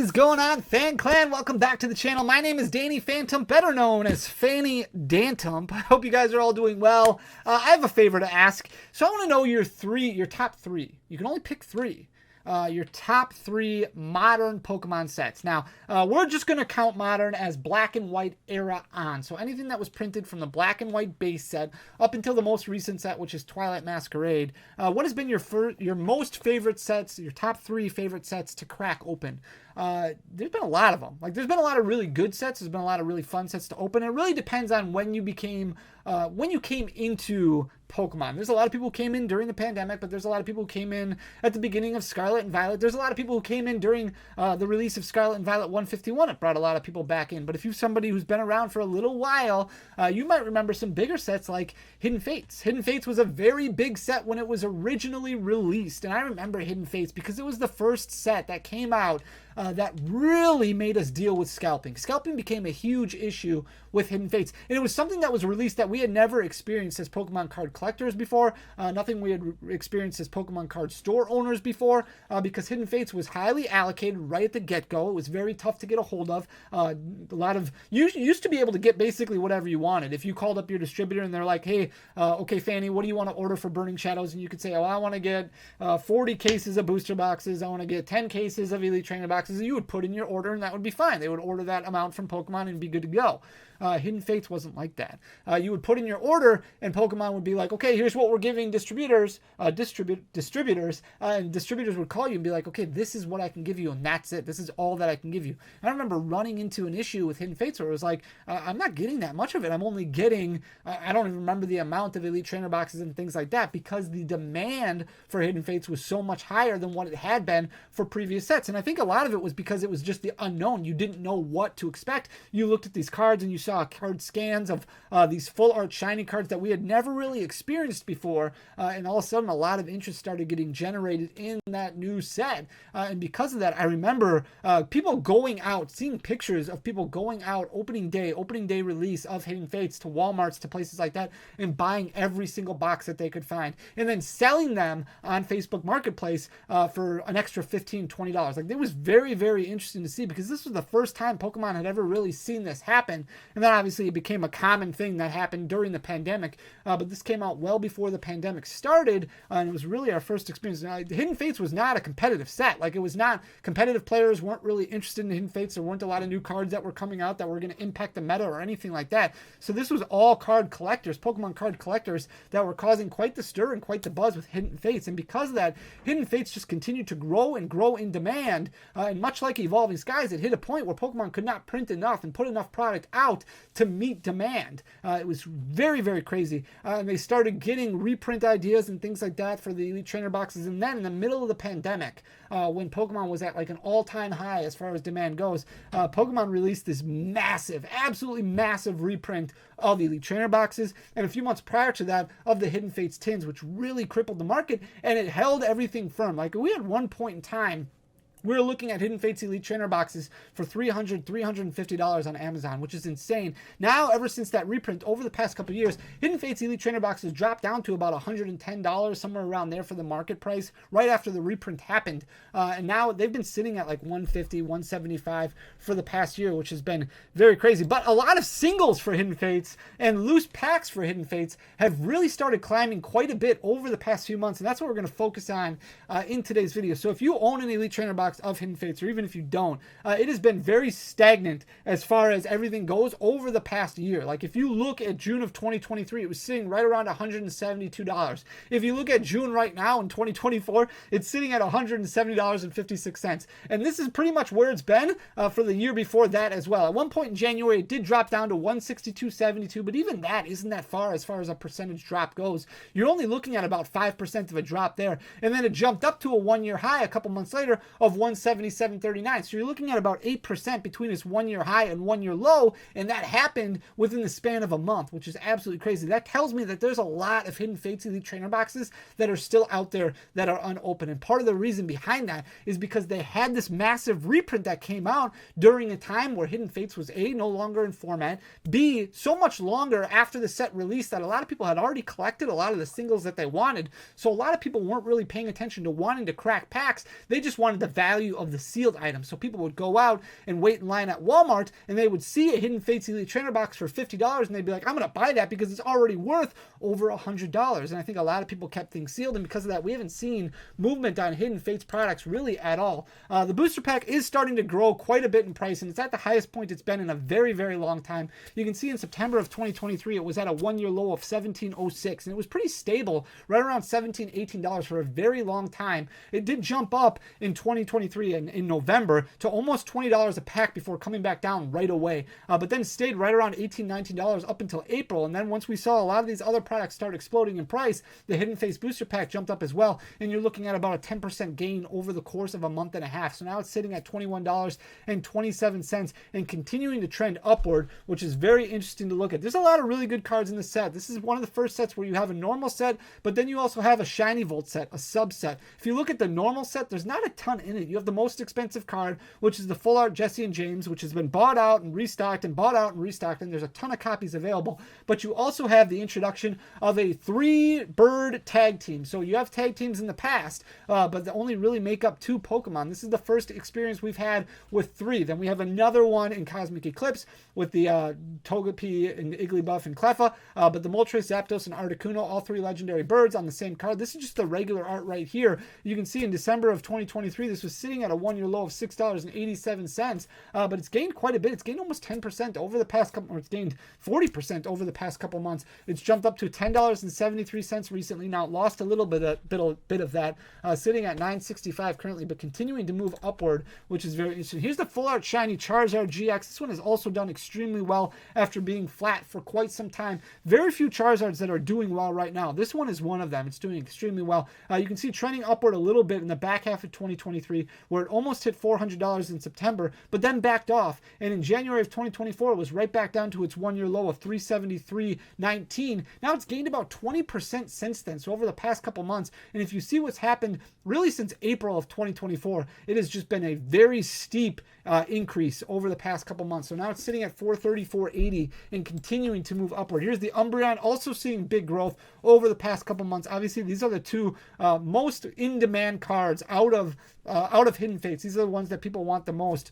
What is going on, Fan Clan? Welcome back to the channel. My name is Danny Phantom, better known as Fanny Dantum. I hope you guys are all doing well. I have a favor to ask. So I want to know your top three. You can only pick three. Your top three modern Pokemon sets. Now, we're just going to count modern as black and white era on. So anything that was printed from the black and white base set up until the most recent set, which is Twilight Masquerade. What has been your most favorite sets, your top three favorite sets to crack open? There's been a lot of them. Like, there's been a lot of really good sets. There's been a lot of really fun sets to open. It really depends on when you came into Pokemon. There's a lot of people who came in during the pandemic, but there's a lot of people who came in at the beginning of Scarlet and Violet. There's a lot of people who came in during the release of Scarlet and Violet 151. It brought a lot of people back in. But if you're somebody who's been around for a little while, you might remember some bigger sets like Hidden Fates. Hidden Fates was a very big set when it was originally released. And I remember Hidden Fates because it was the first set that came out that really made us deal with scalping. Scalping became a huge issue with Hidden Fates. And it was something that was released that we had never experienced as Pokemon card collectors before. Nothing we had experienced as Pokemon card store owners before, because Hidden Fates was highly allocated right at the get-go. It was very tough to get a hold of. You used to be able to get basically whatever you wanted. If you called up your distributor and they're like, hey, okay, Fanny, what do you want to order for Burning Shadows? And you could say, oh, I want to get 40 cases of booster boxes. I want to get 10 cases of Elite Trainer boxes. You would put in your order and that would be fine. They would order that amount from Pokemon and be good to go. Hidden Fates wasn't like that. You would put in your order and Pokemon would be like, okay, here's what we're giving distributors, and distributors would call you and be like, okay, this is what I can give you and that's it. This is all that I can give you. And I remember running into an issue with Hidden Fates where it was like, I'm not getting that much of it. I'm only getting, I don't even remember the amount of Elite Trainer boxes and things like that, because the demand for Hidden Fates was so much higher than what it had been for previous sets. And I think a lot of it was because it was just the unknown. You didn't know what to expect. You looked at these cards and you saw card scans of these full art shiny cards that we had never really experienced before, and all of a sudden a lot of interest started getting generated in that new set, and because of that I remember people going out, seeing pictures of people going out opening day release of Hidden Fates to Walmarts, to places like that, and buying every single box that they could find and then selling them on Facebook Marketplace for an extra $15-$20. Like, it was very, very interesting to see, because this was the first time Pokemon had ever really seen this happen. And then obviously it became a common thing that happened during the pandemic, but this came out well before the pandemic started, and it was really our first experience. Hidden Fates was not a competitive set. Like, it was not, competitive players weren't really interested in Hidden Fates. There weren't a lot of new cards that were coming out that were going to impact the meta or anything like that. So this was all card collectors, Pokemon card collectors, that were causing quite the stir and quite the buzz with Hidden Fates. And because of that, Hidden Fates just continued to grow and grow in demand, and much like Evolving Skies, it hit a point where Pokemon could not print enough and put enough product out to meet demand. It was very, very crazy. And they started getting reprint ideas and things like that for the Elite Trainer boxes. And then in the middle of the pandemic, when Pokemon was at like an all-time high as far as demand goes, Pokemon released this massive, absolutely massive reprint of the Elite Trainer boxes, and a few months prior to that of the Hidden Fates tins, which really crippled the market, and it held everything firm. Like, we had one point in time, we were looking at Hidden Fates Elite Trainer boxes for $350 on Amazon, which is insane. Now, ever since that reprint over the past couple of years, Hidden Fates Elite Trainer boxes dropped down to about $110, somewhere around there for the market price, right after the reprint happened. And now they've been sitting at like $150, $175 for the past year, which has been very crazy. But a lot of singles for Hidden Fates and loose packs for Hidden Fates have really started climbing quite a bit over the past few months, and that's what we're going to focus on in today's video. So if you own an Elite Trainer box of Hidden Fates, or even if you don't, it has been very stagnant as far as everything goes over the past year. Like, if you look at June of 2023, it was sitting right around $172. If you look at June right now in 2024, it's sitting at $170.56. And this is pretty much where it's been for the year before that as well. At one point in January, it did drop down to $162.72, but even that isn't that far as a percentage drop goes. You're only looking at about 5% of a drop there. And then it jumped up to a one-year high a couple months later of $177.39. So you're looking at about 8% between its one-year high and one-year low, and that happened within the span of a month, which is absolutely crazy. That tells me that there's a lot of Hidden Fates Elite Trainer boxes that are still out there that are unopened, and part of the reason behind that is because they had this massive reprint that came out during a time where Hidden Fates was A, no longer in format, B, so much longer after the set release that a lot of people had already collected a lot of the singles that they wanted, so a lot of people weren't really paying attention to wanting to crack packs. They just wanted the value value of the sealed item. So people would go out and wait in line at Walmart, and they would see a Hidden Fates Elite Trainer box for $50, and they'd be like, I'm going to buy that because it's already worth over $100. And I think a lot of people kept things sealed, and because of that, we haven't seen movement on Hidden Fates products really at all. The booster pack is starting to grow quite a bit in price, and it's at the highest point it's been in a very, very long time. You can see in September of 2023, it was at a one-year low of $17.06, and it was pretty stable, right around $17, $18 for a very long time. It did jump up in 2023 in November to almost $20 a pack before coming back down right away, but then stayed right around $18, $19 up until April. And then once we saw a lot of these other products start exploding in price, the Hidden Face booster pack jumped up as well, and you're looking at about a 10% gain over the course of a month and a half. So now it's sitting at $21.27 and continuing to trend upward, which is very interesting to look at. There's a lot of really good cards in the set. This is one of the first sets where you have a normal set, but then you also have a Shiny Volt set, a subset. If you look at the normal set, there's not a ton in it. You have the most expensive card, which is the full art Jesse and James, which has been bought out and restocked and bought out and restocked, and there's a ton of copies available. But you also have the introduction of a 3-bird tag team. So you have tag teams in the past, but they only really make up 2 Pokemon. This is the first experience we've had with 3. Then we have another one in Cosmic Eclipse with the Togepi and Igglybuff and Cleffa, but the Moltres, Zapdos, and Articuno, all 3 legendary birds on the same card. This is just the regular art right here. You can see in December of 2023, this was sitting at a one-year low of $6.87, but it's gained quite a bit. It's gained almost 10% over the past couple, or it's gained 40% over the past couple months. It's jumped up to $10.73 recently. Now it lost a little bit of that, sitting at $9.65 currently, but continuing to move upward, which is very interesting. Here's the full art shiny Charizard GX. This one has also done extremely well after being flat for quite some time. Very few Charizards that are doing well right now. This one is one of them. It's doing extremely well. You can see trending upward a little bit in the back half of 2023, where it almost hit $400 in September, but then backed off. And in January of 2024, it was right back down to its one-year low of $373.19. Now it's gained about 20% since then, so over the past couple months. And if you see what's happened really since April of 2024, it has just been a very steep increase over the past couple months. So now it's sitting at $434.80 and continuing to move upward. Here's the Umbreon, also seeing big growth over the past couple months. Obviously, these are the 2 most in-demand cards out of Hidden Fates. These are the ones that people want the most.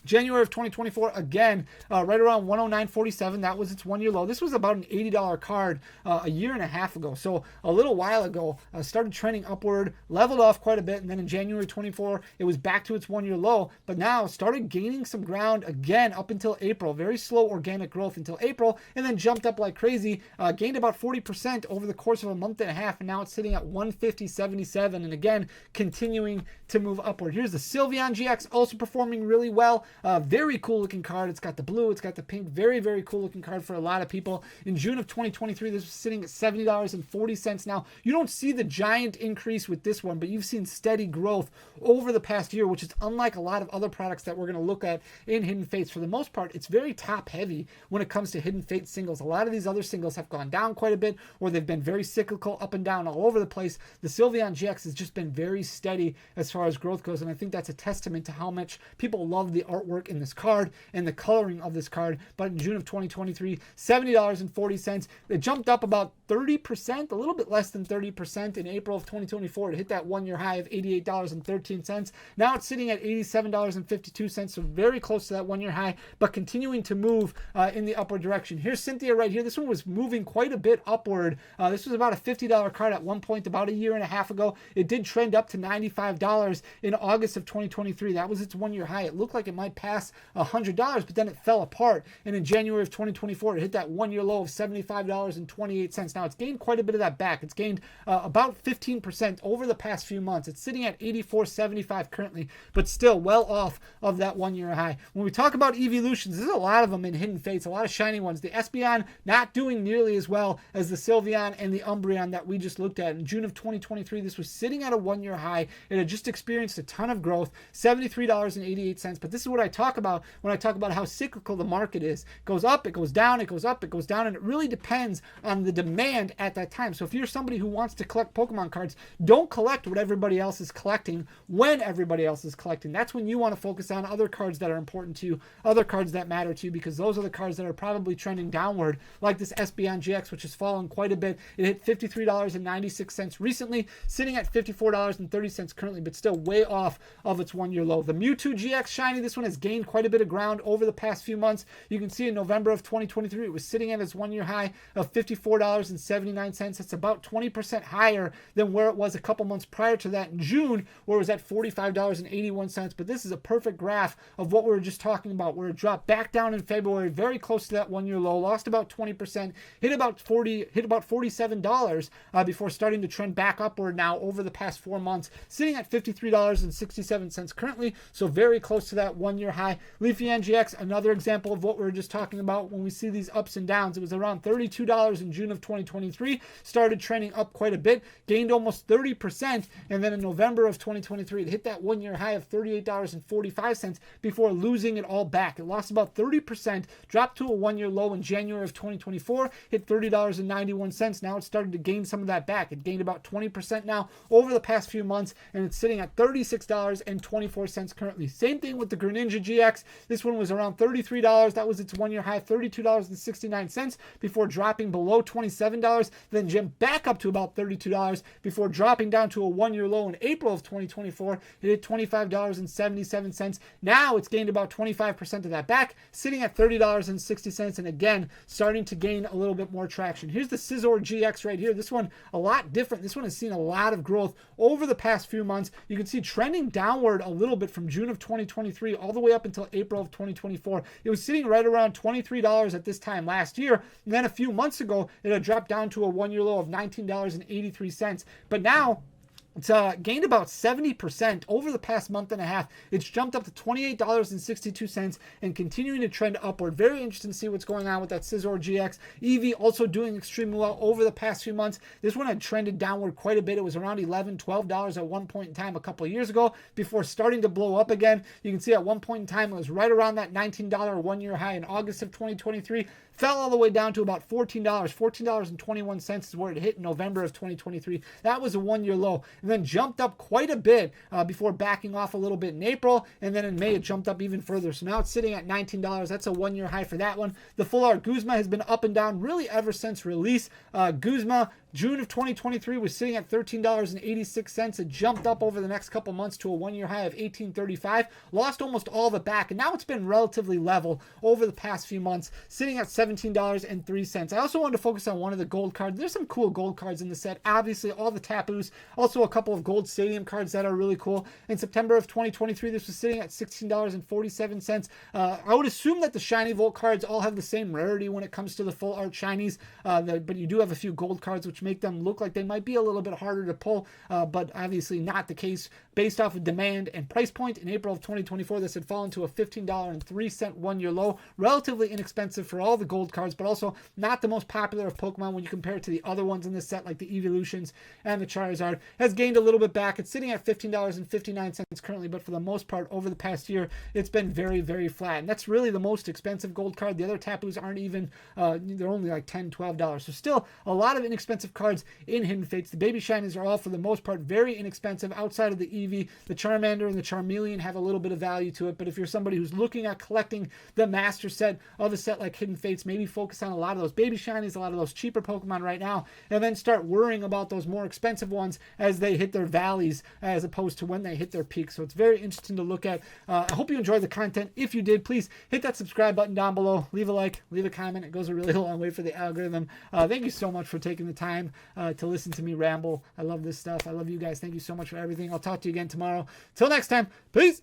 January of 2024, again, right around $109.47. That was its one-year low. This was about an $80 card a year and a half ago. So a little while ago, started trending upward, leveled off quite a bit, and then in January 24, it was back to its one-year low, but now started gaining some ground again up until April. Very slow organic growth until April, and then jumped up like crazy, gained about 40% over the course of a month and a half, and now it's sitting at $150.77, and again, continuing to move upward. Here's the Sylveon GX, also performing really well. Very cool looking card. It's got the blue, it's got the pink. Very, very cool looking card for a lot of people. In June of 2023, this was sitting at $70.40. Now, you don't see the giant increase with this one, but you've seen steady growth over the past year, which is unlike a lot of other products that we're going to look at in Hidden Fates. For the most part, it's very top heavy when it comes to Hidden Fates singles. A lot of these other singles have gone down quite a bit, or they've been very cyclical, up and down all over the place. The Sylveon GX has just been very steady as far as growth goes, and I think that's a testament to how much people love the artwork in this card and the coloring of this card. But in June of 2023, $70.40. It jumped up about 30%, a little bit less than 30% in April of 2024. It hit that one-year high of $88.13. Now it's sitting at $87.52, so very close to that one-year high, but continuing to move in the upward direction. Here's Cynthia right here. This one was moving quite a bit upward. This was about a $50 card at one point about a year and a half ago. It did trend up to $95 in August of 2023. That was its one-year high. It looked like it might pass $100, but then it fell apart. And in January of 2024, it hit that one-year low of $75.28. Now it's gained quite a bit of that back. It's gained about 15% over the past few months. It's sitting at $84.75 currently, but still well off of that one-year high. When we talk about evolutions, there's a lot of them in Hidden Fates, a lot of shiny ones. The Espeon not doing nearly as well as the Sylveon and the Umbreon that we just looked at. In June of 2023, this was sitting at a one-year high. It had just experienced a ton of growth, $73.88. But this is what what I talk about when I talk about how cyclical the market is. It goes up, it goes down, it goes up, it goes down, and it really depends on the demand at that time. So if you're somebody who wants to collect Pokemon cards, don't collect what everybody else is collecting when everybody else is collecting. That's when you want to focus on other cards that are important to you, other cards that matter to you, because those are the cards that are probably trending downward, like this Espeon GX, which has fallen quite a bit. It hit $53.96 recently, sitting at $54.30 currently, but still way off of its 1 year low. The Mewtwo GX Shiny, this one has gained quite a bit of ground over the past few months. You can see in November of 2023, it was sitting at its 1 year high of $54.79. It's about 20% higher than where it was a couple months prior to that in June, where it was at $45.81. But this is a perfect graph of what we were just talking about, where it dropped back down in February, very close to that 1 year low, lost about 20%, hit about $47 before starting to trend back upward now over the past 4 months, sitting at $53.67 currently, so very close to that 1 year high. Leafy NGX, another example of what we were just talking about when we see these ups and downs. It was around $32 in June of 2023, started trending up quite a bit, gained almost 30%, and then in November of 2023, it hit that 1 year high of $38.45 before losing it all back. It lost about 30%, dropped to a 1 year low in January of 2024, hit $30.91. Now it's started to gain some of that back. It gained about 20% now over the past few months, and it's sitting at $36.24 currently. Same thing with the Greninja GX. This one was around $33. That was its 1 year high, $32.69 before dropping below $27, then jumped back up to about $32 before dropping down to a 1 year low in April of 2024. It hit $25.77. Now it's gained about 25% of that back, sitting at $30.60, and again starting to gain a little bit more traction. Here's the Scizor GX right here. This one a lot different. This one has seen a lot of growth over the past few months. You can see trending downward a little bit from June of 2023 all the way up until April of 2024. It was sitting right around $23 at this time last year, and then a few months ago it had dropped down to a 1 year low of $19.83. But now it's gained about 70% over the past month and a half. It's jumped up to $28.62 and continuing to trend upward. Very interesting to see what's going on with that Scizor GX. Eevee also doing extremely well over the past few months. This one had trended downward quite a bit. It was around $11, $12 at one point in time a couple of years ago before starting to blow up again. You can see at one point in time it was right around that $19 1 year high in August of 2023. Fell all the way down to about $14.21 is where it hit in November of 2023. That was a 1 year low, and then jumped up quite a bit before backing off a little bit in April, and then in May it jumped up even further. So now it's sitting at $19. That's a 1 year high for that one. The Full Art Guzma has been up and down really ever since release. Guzma, June of 2023 was sitting at $13.86. It jumped up over the next couple months to a 1 year high of $18.35. Lost almost all of it back, and now it's been relatively level over the past few months, sitting at $17.03. I also wanted to focus on one of the gold cards. There's some cool gold cards in the set. Obviously, all the Tapus, also a couple of gold stadium cards that are really cool. In September of 2023, this was sitting at $16.47. I would assume that the Shiny Volt cards all have the same rarity when it comes to the full art shinies, but you do have a few gold cards which make them look like they might be a little bit harder to pull, but obviously not the case based off of demand and price point. In April of 2024, this had fallen to a $15.03 1 year low, relatively inexpensive for all the gold cards, but also not the most popular of Pokemon when you compare it to the other ones in this set, like the Evolutions and the Charizard. Has gained a little bit back. It's sitting at $15.59 currently, but for the most part over the past year, it's been very, very flat. And that's really the most expensive gold card. The other Tapus aren't even, they're only like $10, $12. So still a lot of inexpensive cards in Hidden Fates. The Baby Shinies are all, for the most part, very inexpensive. Outside of the Eevee, the Charmander and the Charmeleon have a little bit of value to it, but if you're somebody who's looking at collecting the master set of a set like Hidden Fates, maybe focus on a lot of those Baby Shinies, a lot of those cheaper Pokemon right now, and then start worrying about those more expensive ones as they hit their valleys as opposed to when they hit their peaks. So it's very interesting to look at. I hope you enjoyed the content. If you did, please hit that subscribe button down below, leave a like, leave a comment. It goes a really long way for the algorithm. Thank you so much for taking the time to listen to me ramble. I love this stuff. I love you guys. Thank you so much for everything. I'll talk to you again tomorrow. Till next time, peace.